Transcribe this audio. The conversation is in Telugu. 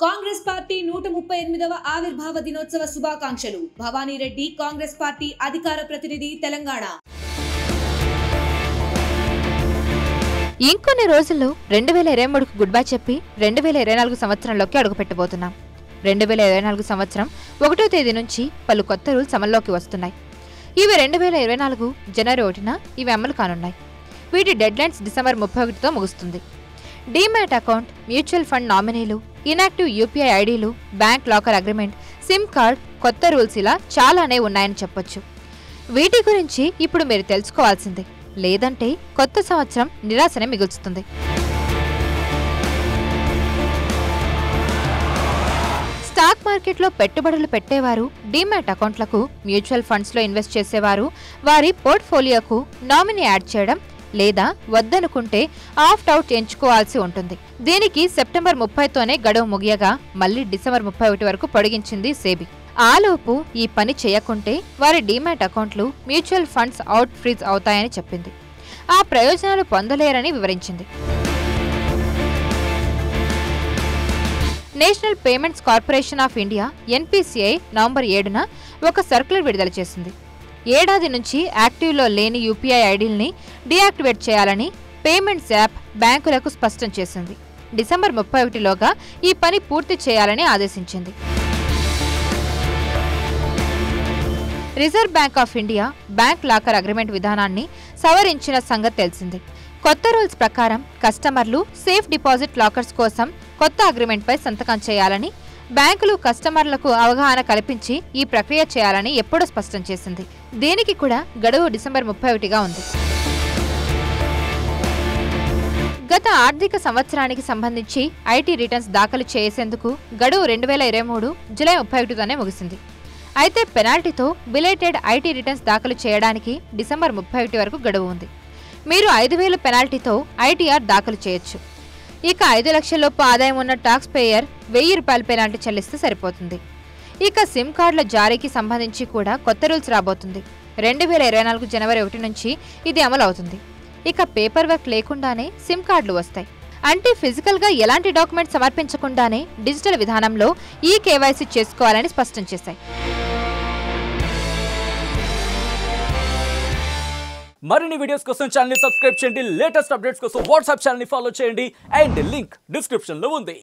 కాంగ్రెస్ పార్టీ 138వ ఆవిర్భావ దినోత్సవ శుభాకాంక్షలు. భవానీ రెడ్డి, కాంగ్రెస్ పార్టీ అధికార ప్రతినిధి, తెలంగాణ. ఇంకొన్ని రోజుల్లో 2023కు గుడ్ బై చెప్పి 2024 సంవత్సరంలోకి అడుగుపెట్టబోతున్నాం. 2024 సంవత్సరం 1వ తేదీ నుంచి పలు కొత్త రూల్స్ అమల్లోకి వస్తున్నాయి. ఇవి 2024 జనవరి 1న ఇవి అమలు కానున్నాయి. వీటి డెడ్లైన్స్ డిసెంబర్ 31తో ముగుస్తుంది. డీమ్యాట్ అకౌంట్, మ్యూచువల్ ఫండ్ నామినీలు, ఇన్యాక్టివ్ యూపీఐ ఐడీలు, bank locker agreement, SIM card, కొత్త రూల్స్ ఇలా చాలానే ఉన్నాయని చెప్పొచ్చు. వీటి గురించి ఇప్పుడు మీరు తెలుసుకోవాల్సిందే. లేదంటే కొత్త సంవత్సరం నిరాశనే మిగుల్చుతుంది. స్టాక్ మార్కెట్లో పెట్టుబడులు పెట్టేవారు, డీమ్యాట్ అకౌంట్లకు, మ్యూచువల్ ఫండ్స్లో ఇన్వెస్ట్ చేసేవారు వారి పోర్ట్ఫోలియోకు నామినీ యాడ్ చేయడం లేదా వద్దనుకుంటే ఆప్ట్ అవుట్ ఎంచుకోవాల్సి ఉంటుంది. దీనికి సెప్టెంబర్ 30తోనే గడువు ముగియగా మళ్లీ డిసెంబర్ 31 వరకు పొడిగించింది సెబీ. ఆలోపు ఈ పని చేయకుంటే వారి డీమ్యాట్ అకౌంట్లు, మ్యూచువల్ ఫండ్స్ అవుట్ ఫ్రీజ్ అవుతాయని చెప్పింది. ఆ ప్రయోజనాలు పొందలేరని వివరించింది. National payments corporation of India NPCI November 7న ఒక సర్క్యులర్ విడుదల చేసింది. ఏడాది నుంచి యాక్టివ్లో లేని యూపీఐ ఐడీల్ని డీయాక్టివేట్ చేయాలని పేమెంట్స్ యాప్ బ్యాంకులకు స్పష్టం చేసింది. డిసెంబర్ 31లోగా ఈ పని పూర్తి చేయాలని ఆదేశించింది. Reserve bank of India bank locker agreement విధానాన్ని సవరించిన సంగతి తెలిసింది. కొత్త రూల్స్ ప్రకారం కస్టమర్లు సేఫ్ డిపాజిట్ లాకర్స్ కోసం కొత్త అగ్రిమెంట్పై సంతకం చేయాలని, బ్యాంకులు కస్టమర్లకు అవగాహన కల్పించి ఈ ప్రక్రియ చేయాలని ఎప్పుడూ స్పష్టం చేసింది. దీనికి కూడా గడువు డిసెంబర్ 31గా ఉంది. గత ఆర్థిక సంవత్సరానికి సంబంధించి ఐటీ రిటర్న్స్ దాఖలు చేసేందుకు గడువు 2023 జూలై 31తోనే ముగిసింది. అయితే పెనాల్టీతో బిలేటెడ్ ఐటీ రిటర్న్స్ దాఖలు చేయడానికి డిసెంబర్ 31 వరకు గడువు ఉంది. మీరు 5,000 పెనాల్టీతో ఐటీఆర్ దాఖలు చేయొచ్చు. ఇక 5 లక్షలలోపు ఆదాయం ఉన్న టాక్స్ పేయర్ 1,000 రూపాయల పెనాల్టీ చెల్లిస్తే సరిపోతుంది. ఇక సిమ్ కార్డుల జారీకి సంబంధించి కూడా కొత్త రూల్స్ రాబోతుంది. 2024 జనవరి 1 నుంచి ఇది అమలు అవుతుంది. ఇక పేపర్ వర్క్ లేకుండానే సిమ్ కార్డులు వస్తాయి. అంటే ఫిజికల్గా ఎలాంటి డాక్యుమెంట్ సమర్పించకుండానే డిజిటల్ విధానంలో ఈ కేవైసీ చేసుకోవాలని స్పష్టం చేశాయి. మరిన్ని వీడియోస్ కోసం ఛానల్ ని సబ్స్క్రైబ్ చేయండి. లేటెస్ట్ అప్డేట్స్ కోసం వాట్సాప్ ఛానల్ ని ఫాలో చేయండి. అండ్ లింక్ డిస్క్రిప్షన్ లో ఉంది.